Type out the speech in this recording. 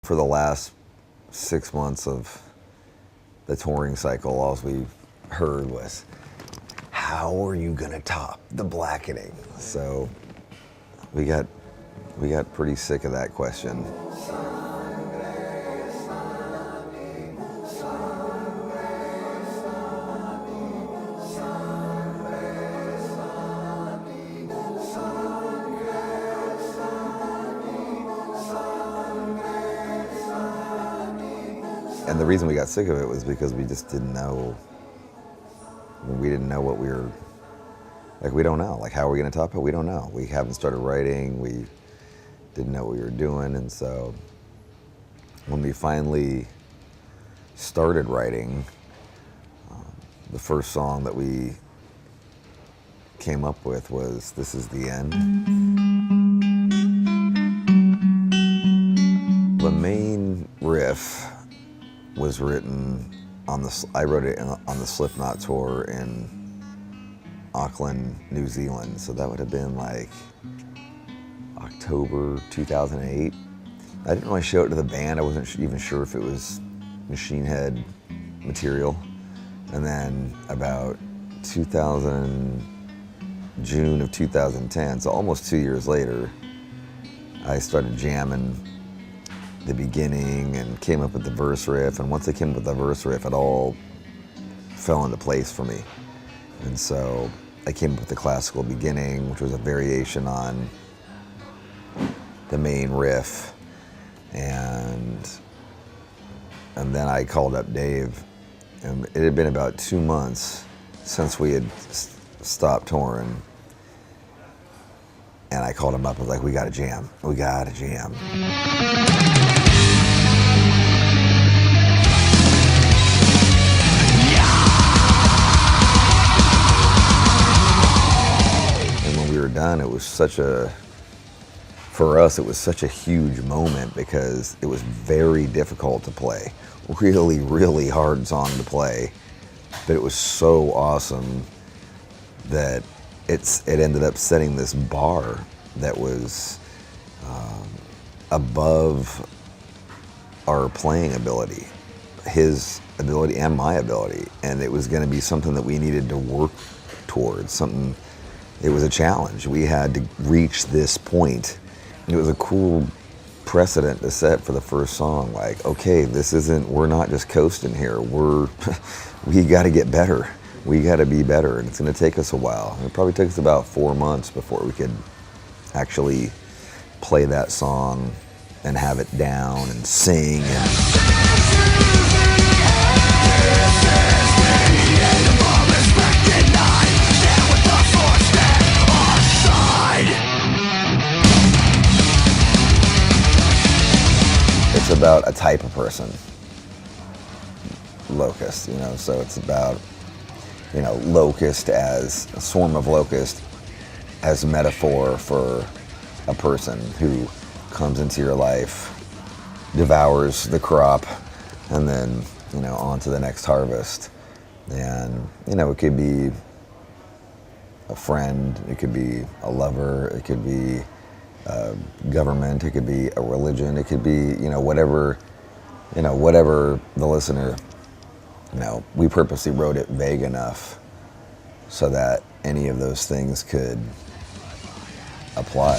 For the last 6 months of the touring cycle, all we heard was, how are you gonna top the Blackening? So we got pretty sick of that question. And the reason we got sick of it was because we just didn't know. We didn't know what we were, like, we don't know. Like, how are we gonna top it? We don't know. We haven't started writing. We didn't know what we were doing. And so when we finally started writing, the first song that we came up with was This Is the End. The main riff was written on I wrote it on the Slipknot tour in Auckland, New Zealand. So that would have been like October 2008. I didn't really show it to the band. I wasn't even sure if it was Machine Head material. And then about June of 2010, so almost 2 years later, I started jamming the beginning and came up with the verse riff. And once I came up with the verse riff, it all fell into place for me. And so I came up with the classical beginning, which was a variation on the main riff. And then I called up Dave, and it had been about 2 months since we had stopped touring. And I called him up, I was like, we gotta jam. And when we were done, it was for us, it was such a huge moment because it was very difficult to play. Really, really hard song to play. But it was so awesome that it ended up setting this bar that was above our playing ability, his ability and my ability. And it was gonna be something that we needed to work towards, it was a challenge. We had to reach this point. It was a cool precedent to set for the first song. Like, okay, we're not just coasting here. We gotta get better. We gotta be better, and it's gonna take us a while. It probably took us about 4 months before we could actually play that song and have it down and sing. It's about a type of person, Locust, so it's about, locust as a swarm of locust as a metaphor for a person who comes into your life, devours the crop, and then, on to the next harvest. And, it could be a friend, it could be a lover, it could be government, it could be a religion, it could be, whatever the listener, we purposely wrote it vague enough so that any of those things could apply.